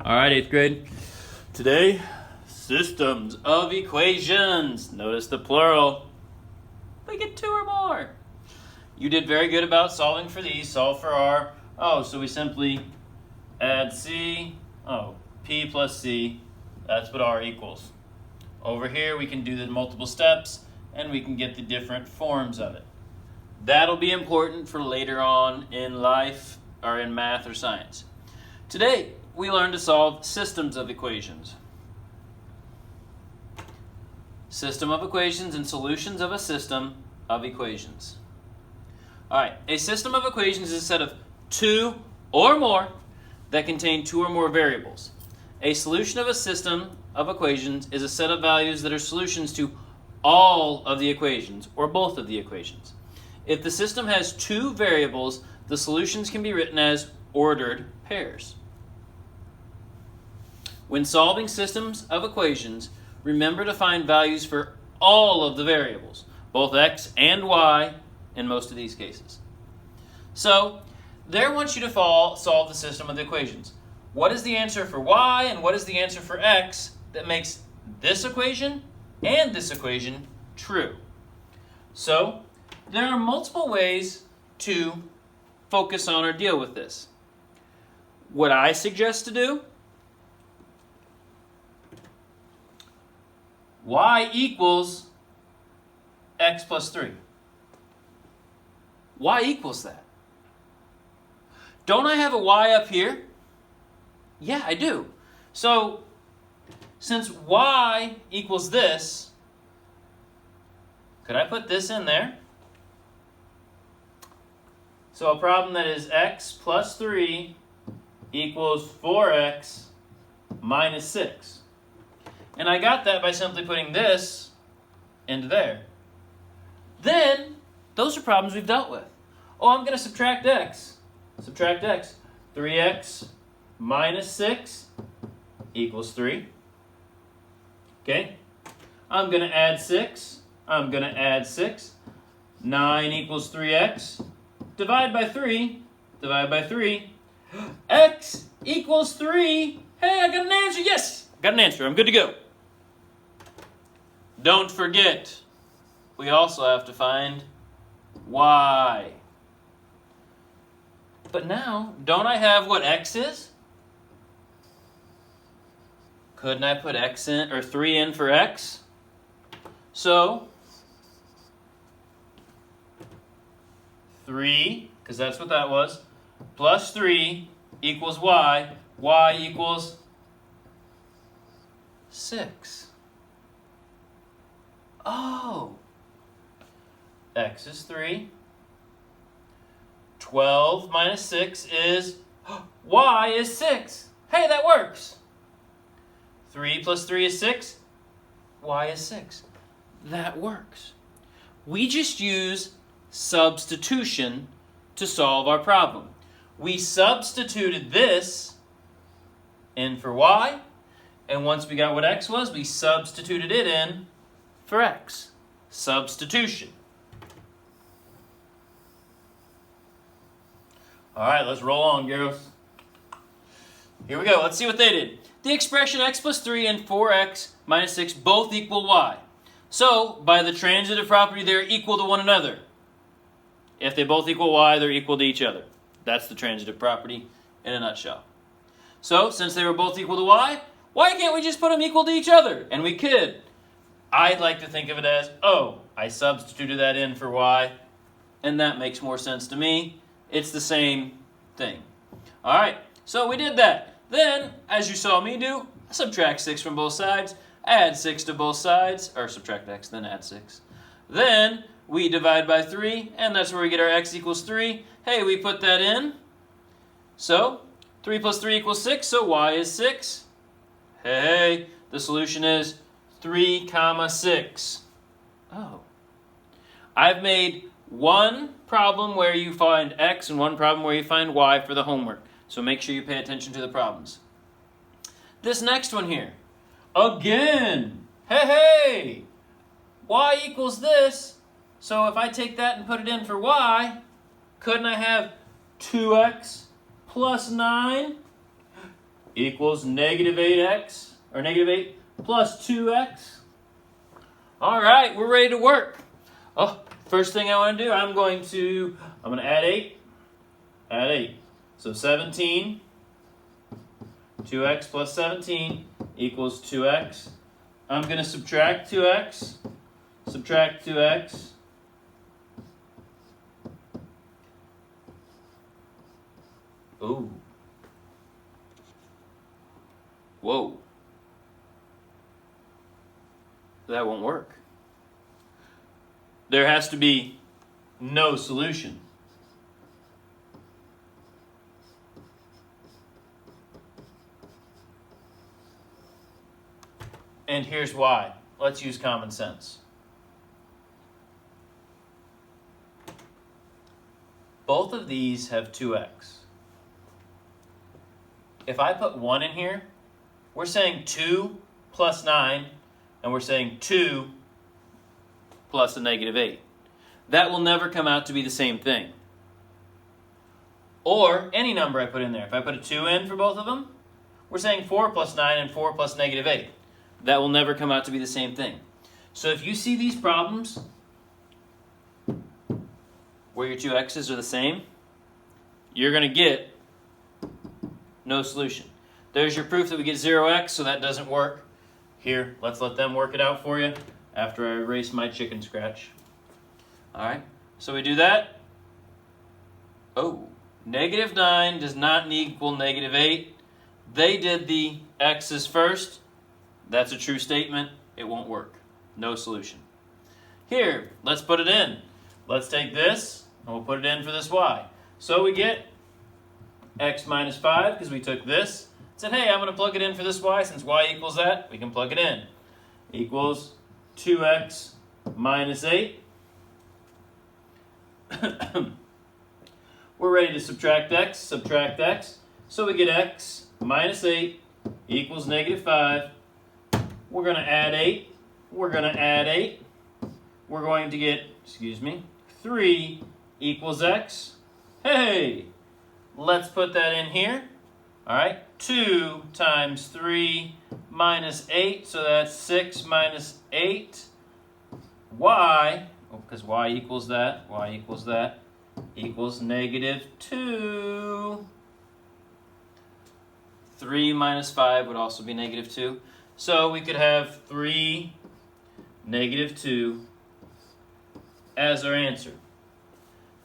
All right, 8th grade. Today, systems of equations. Notice the plural. We get 2 or more. You did very good about solving for these. Solve for R. Oh, so we simply add C. Oh, P plus C. That's what R equals. Over here, we can do the multiple steps, and we can get the different forms of it. That'll be important for later on in life, or in math or science. Today, we learn to solve systems of equations. System of equations and solutions of a system of equations. All right, a system of equations is a set of 2 or more that contain 2 or more variables. A solution of a system of equations is a set of values that are solutions to all of the equations or both of the equations. If the system has 2 variables, the solutions can be written as ordered pairs. When solving systems of equations, remember to find values for all of the variables, both x and y in most of these cases. So, there I want you to solve the system of the equations. What is the answer for y and what is the answer for x that makes this equation and this equation true? So, there are multiple ways to focus on or deal with this. What I suggest to do, y equals x plus 3. Y equals that. Don't I have a y up here? Yeah, I do. So, since y equals this, could I put this in there? So a problem that is x plus 3 equals 4x minus 6. And I got that by simply putting this into there. Then, those are problems we've dealt with. Oh, I'm going to subtract x. Subtract x. 3x minus 6 equals 3. Okay? I'm going to add 6. I'm going to add 6. 9 equals 3x. Divide by 3. Divide by 3. X equals 3. Hey, I got an answer. Yes! Got an answer. I'm good to go. Don't forget, we also have to find y. But now, don't I have what x is? Couldn't I put x in, or 3 in for x? So, 3, because that's what that was, plus 3 equals y. Y equals 6. Oh, x is 3. 12 minus 6 is, y is 6. Hey, that works. 3 plus 3 is 6. Y is 6. That works. We just use substitution to solve our problem. We substituted this in for y, and once we got what x was, we substituted it in for x. Substitution. All right, let's roll on, girls. Here we go. Let's see what they did. The expression x plus 3 and 4x minus 6 both equal y. So, by the transitive property, they're equal to one another. If they both equal y, they're equal to each other. That's the transitive property in a nutshell. So, since they were both equal to y, why can't we just put them equal to each other? And we could. I'd like to think of it as, oh, I substituted that in for y, and that makes more sense to me. It's the same thing. All right, so we did that. Then, as you saw me do, subtract 6 from both sides, add 6 to both sides, or subtract x, then add 6. Then, we divide by 3, and that's where we get our x equals 3. Hey, we put that in. So, 3 plus 3 equals 6, so y is 6. Hey, the solution is 3 comma 6. Oh. I've made one problem where you find x and one problem where you find y for the homework. So make sure you pay attention to the problems. This next one here. Again. Hey. Y equals this. So if I take that and put it in for y, couldn't I have 2x plus 9? equals negative 8x, or negative 8 plus 2x. All right, we're ready to work. Oh, first thing I want to do, I'm going to add 8, add 8. So 17, 2x plus 17 equals 2x. I'm going to subtract 2x, subtract 2x. Ooh. Whoa. That won't work. There has to be no solution. And here's why. Let's use common sense. Both of these have 2x. If I put 1 in here, we're saying 2 plus 9, and we're saying 2 plus a negative 8. That will never come out to be the same thing. Or any number I put in there. If I put a 2 in for both of them, we're saying 4 plus 9 and 4 plus negative 8. That will never come out to be the same thing. So if you see these problems where your two x's are the same, you're going to get no solution. There's your proof that we get 0x, so that doesn't work. Here, let's let them work it out for you after I erase my chicken scratch. All right, so we do that. Oh, negative 9 does not equal negative 8. They did the x's first. That's a true statement. It won't work. No solution. Here, let's put it in. Let's take this, and we'll put it in for this y. So we get x minus 5, because we took this. Said, hey, I'm going to plug it in for this y. Since y equals that, we can plug it in. Equals 2x minus 8. We're ready to subtract x. So we get x minus 8 equals negative 5. We're going to add 8. We're going to add 8. We're going to get, 3 equals x. Hey, let's put that in here. All right, 2 times 3 minus 8, so that's 6 minus 8. Y, because y equals that, equals negative 2. 3 minus 5 would also be negative 2. So we could have 3, negative 2 as our answer.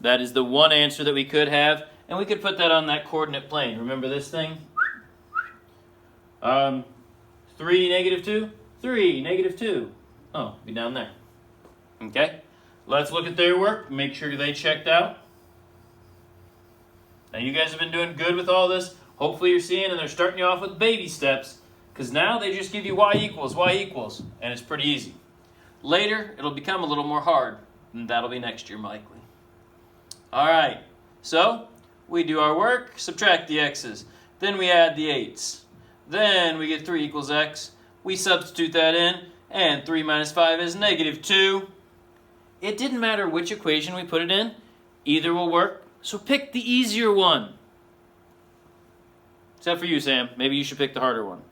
That is the one answer that we could have, and we could put that on that coordinate plane. Remember this thing? 3, negative 2? 3, negative 2. Oh, be down there. Okay? Let's look at their work, make sure they checked out. Now you guys have been doing good with all this. Hopefully you're seeing, and they're starting you off with baby steps, because now they just give you y equals, and it's pretty easy. Later, it'll become a little more hard, and that'll be next year likely. All right, so we do our work, subtract the x's, then we add the 8's. Then we get 3 equals x. We substitute that in, and 3 minus 5 is negative 2. It didn't matter which equation we put it in. Either will work, so pick the easier one. Except for you, Sam. Maybe you should pick the harder one.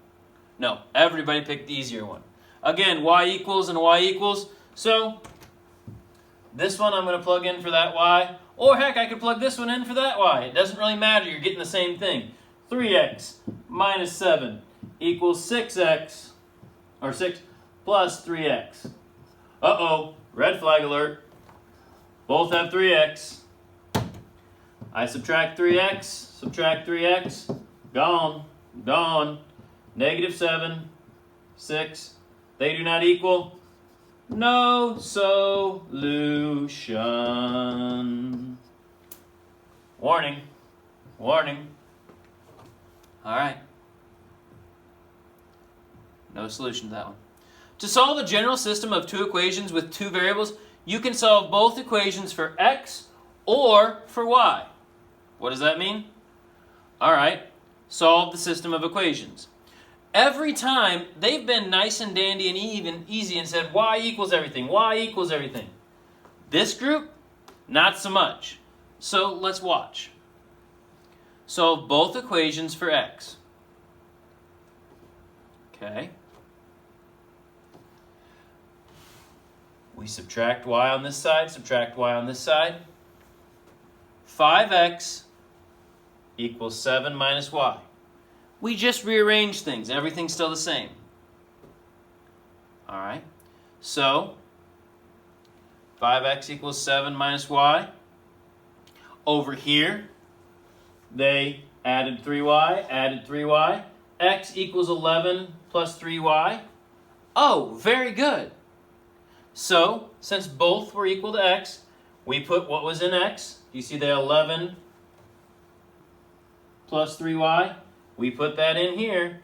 No, everybody picked the easier one. Again, y equals and y equals. So this one I'm going to plug in for that y. Or heck, I could plug this one in for that y. It doesn't really matter. You're getting the same thing. 3x minus 7 equals 6x, or 6 plus 3x. Uh-oh, red flag alert. Both have 3x. I subtract 3x, gone. Negative 7, 6. They do not equal. No solution. Warning. All right. No solution to that one. To solve a general system of two equations with two variables, you can solve both equations for x or for y. What does that mean? All right. Solve the system of equations. Every time, they've been nice and dandy and even easy and said y equals everything. This group, not so much. So let's watch. Solve both equations for x. Okay. We subtract y on this side, subtract y on this side. 5x equals 7 minus y. We just rearranged things. Everything's still the same. All right. So 5x equals 7 minus y. Over here, they added 3y, added 3y. X equals 11 plus 3y. Oh, very good. So, since both were equal to x, we put what was in x. You see the 11 plus 3y? We put that in here.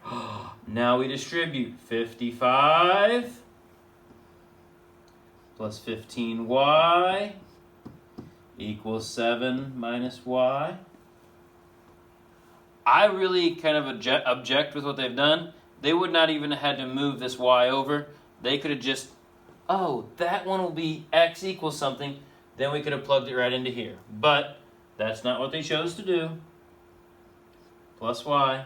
Now we distribute 55 plus 15y equals 7 minus y. I really kind of object with what they've done. They would not even have had to move this y over. They could have just, oh, that one will be x equals something. Then we could have plugged it right into here. But that's not what they chose to do. Plus y.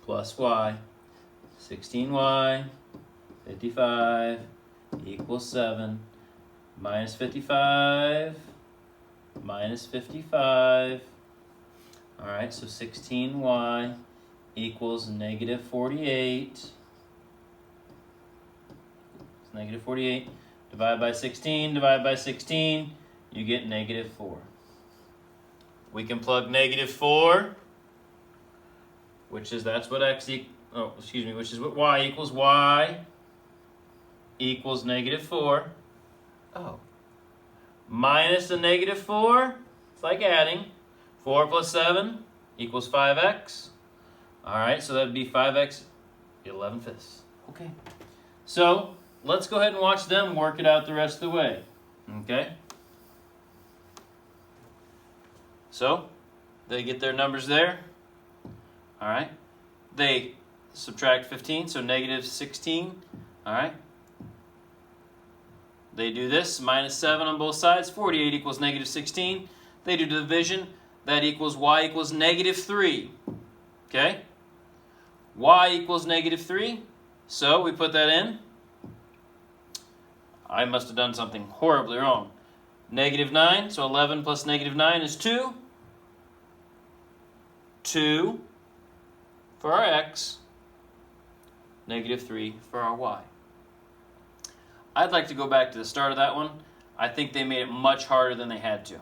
Plus y. 16y. 55 equals 7. Minus 55. Minus 55. All right, so 16y equals negative 48. It's negative 48. Divide by 16, divide by 16, you get negative 4. We can plug negative 4, which is, that's what which is what y equals. Y equals negative 4. Oh. Minus the negative 4, it's like adding. 4 plus 7 equals 5x. All right, so that would be 5x 11/5. Okay. So let's go ahead and watch them work it out the rest of the way. Okay. So they get their numbers there. All right. They subtract 15, so negative 16. All right. They do this, minus 7 on both sides. 48 equals negative 16. They do division. That equals y equals negative 3. Okay? Y equals negative 3. So we put that in. I must have done something horribly wrong. Negative 9. So 11 plus negative 9 is 2. 2 for our x. Negative 3 for our y. I'd like to go back to the start of that one. I think they made it much harder than they had to.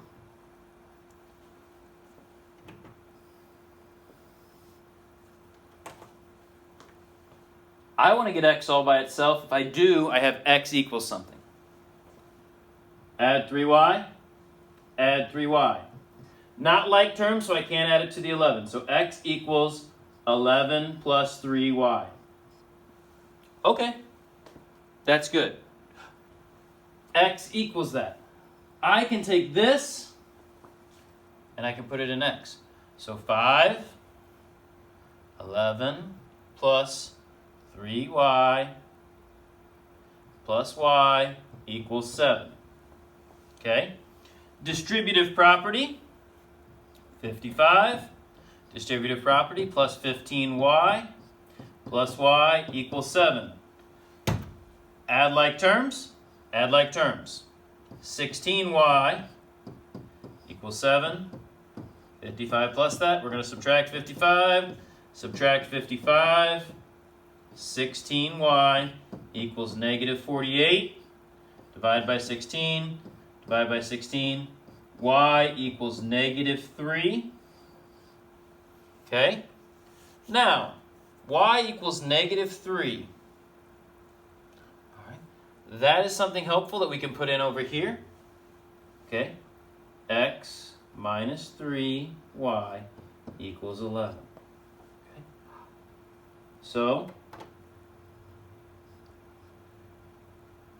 I want to get x all by itself. If I do, I have x equals something. Add 3y, add 3y. Not like terms, so I can't add it to the 11. So x equals 11 plus 3y. Okay, that's good. X equals that. I can take this, and I can put it in x. So 5, 11 plus 3y plus y equals 7. Okay? Distributive property, 55. Distributive property plus 15y plus y equals 7. Add like terms. Add like terms. 16y equals 7. 55 plus that. We're going to subtract 55. Subtract 55. 16y equals negative 48. Divide by 16. Divide by 16. Y equals negative 3. Okay? Now, y equals negative 3. All right. That is something helpful that we can put in over here. Okay? X minus 3y equals 11. Okay? So,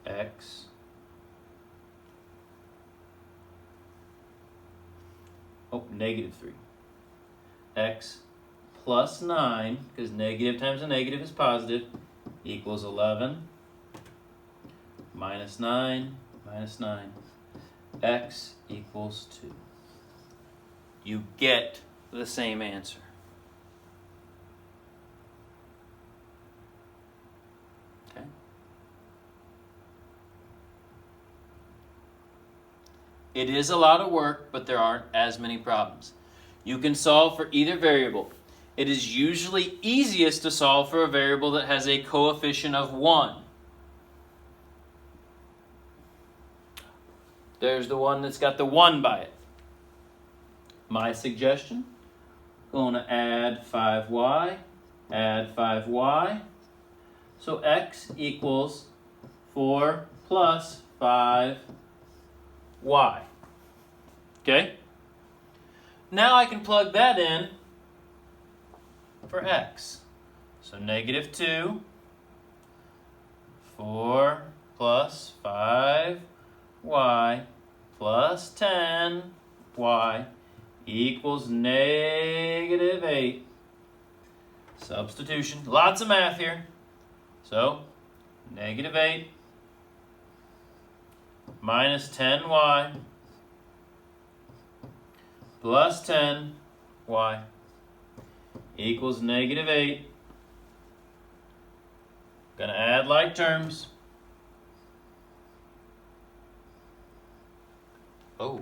x negative 3. X plus 9, because negative times a negative is positive, equals 11 minus 9 minus 9. X equals 2. You get the same answer. It is a lot of work, but there aren't as many problems. You can solve for either variable. It is usually easiest to solve for a variable that has a coefficient of 1. There's the one that's got the 1 by it. My suggestion, going to add 5y, add 5y. So x equals 4 plus 5y. Okay? Now I can plug that in for x. So -2, 4 plus 5y plus 10y equals -8. Substitution. Lots of math here. So, -8 minus 10y plus 10y equals -8. Gonna add like terms. Oh.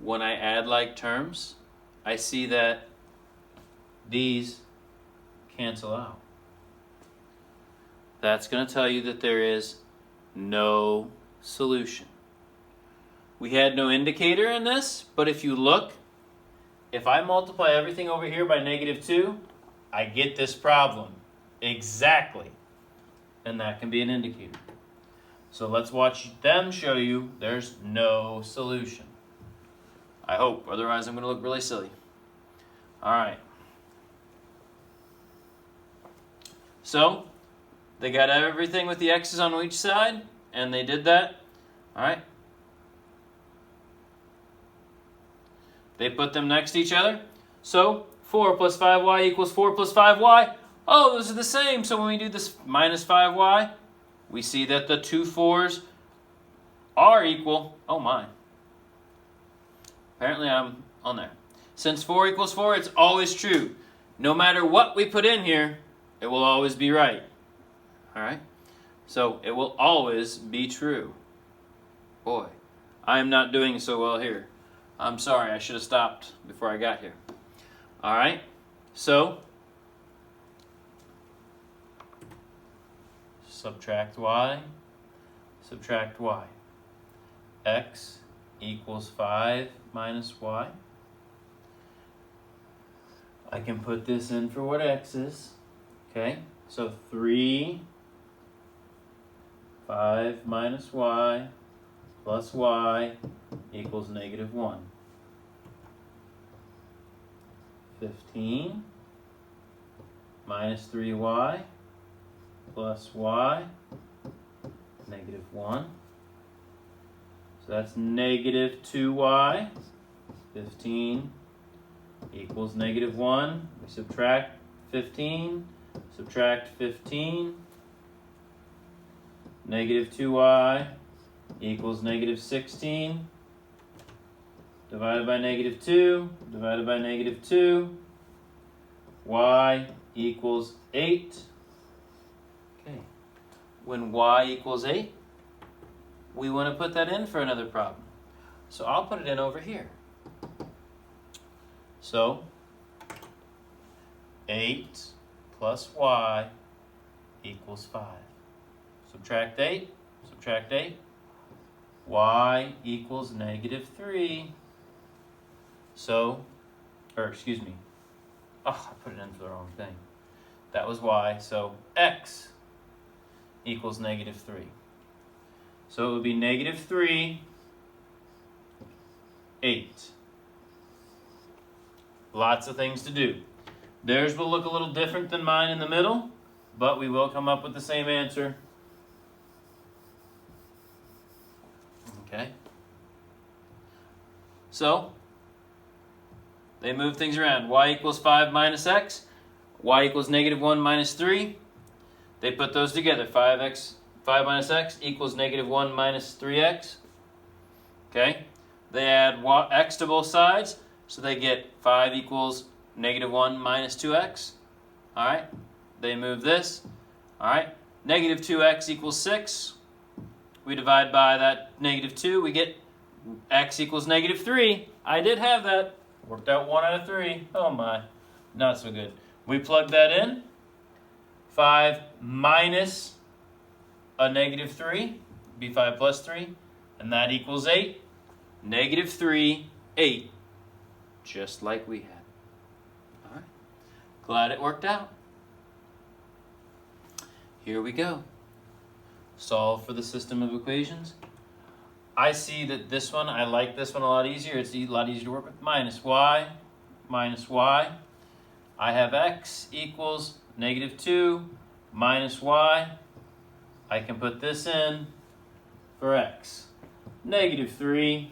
When I add like terms, I see that these cancel out. That's going to tell you that there is no solution. We had no indicator in this, but if you look, if I multiply everything over here by -2, I get this problem exactly. And that can be an indicator. So let's watch them show you there's no solution. I hope, otherwise I'm going to look really silly. All right. So, they got everything with the x's on each side, and they did that. All right. They put them next to each other. So, 4 plus 5y equals 4 plus 5y. Oh, those are the same. So when we do this minus 5y, we see that the two 4's are equal. Oh my. Apparently I'm on there. Since 4 equals 4, it's always true. No matter what we put in here, it will always be right. All right? So it will always be true. Boy, I am not doing so well here. I'm sorry, I should have stopped before I got here. All right? So, subtract y, subtract y. X equals 5 minus y. I can put this in for what x is. Okay, so 3, 5 minus y plus y equals -1. 15 minus 3y plus y, -1. So that's -2y. 15 equals -1. We subtract 15, subtract 15. -2y equals -16. Divided by -2, divided by -2. Y equals 8. Okay. When y equals 8, we want to put that in for another problem. So I'll put it in over here. So 8 plus y equals 5. Subtract 8, subtract 8. Y equals -3. So, excuse me. Oh, I put it in for the wrong thing. That was y. So x equals -3. So it would be -3, 8. Lots of things to do. Theirs will look a little different than mine in the middle, but we will come up with the same answer. Okay. So, they move things around. Y equals 5 minus x. Y equals -1 minus 3. They put those together. 5 minus x equals -1 minus 3x. Okay. They add x to both sides, so they get 5 equals -1 minus 2x. All right. They move this. All right. -2x equals 6. We divide by that -2, we get x equals negative 3. I did have that. Worked out 1 out of 3. Oh my. Not so good. We plug that in. 5 minus a negative 3. Be 5 plus 3. And that equals 8. Negative 3, 8. Just like we had. All right. Glad it worked out. Here we go. Solve for the system of equations. I see that this one, I like this one a lot easier. It's a lot easier to work with. Minus y. I have x equals negative 2 minus y. I can put this in for x. Negative 3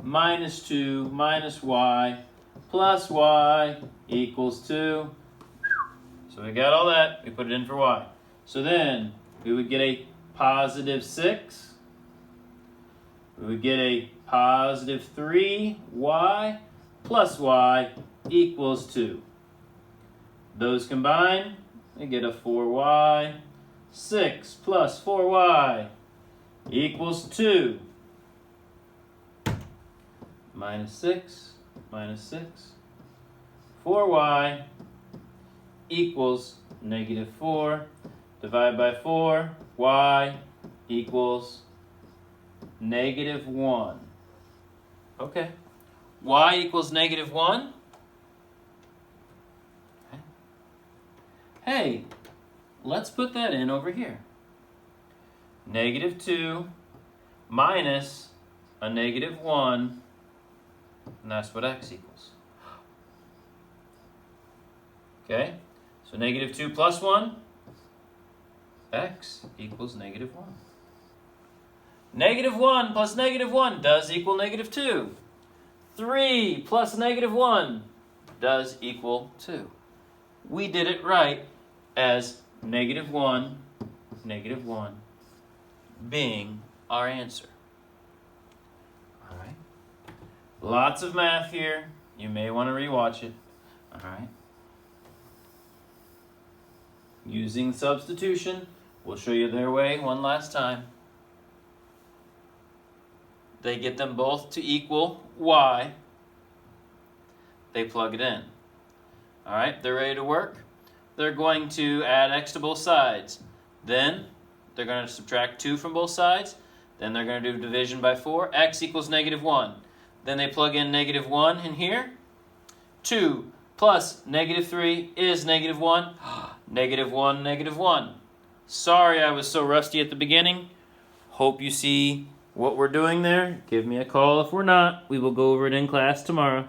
minus 2 minus y plus y equals 2. So we got all that. We put it in for y. So then we would get a positive 6. We would get a positive 3y plus y equals 2. Those combine, we get a 4y. 6 plus 4y equals 2. Minus 6, 4y equals negative 4. Divide by 4, y equals negative 1. Okay. Y equals negative 1. Okay. Hey, let's put that in over here. Negative 2 minus a negative 1, and that's what x equals. Okay, so negative 2 plus 1, x equals negative 1. Negative 1 plus negative 1 does equal negative 2. 3 plus negative 1 does equal 2. We did it right as negative 1 being our answer. All right. Lots of math here. You may want to rewatch it. All right. Using substitution, we'll show you their way one last time. They get them both to equal y. They plug it in. All right, they're ready to work. They're going to add x to both sides. Then they're going to subtract 2 from both sides. Then they're going to do division by 4. X equals negative 1. Then they plug in negative 1 in here. 2 plus negative 3 is negative 1. Negative 1, negative 1. Sorry I was so rusty at the beginning. Hope you see what we're doing there. Give me a call if we're not. We will go over it in class tomorrow.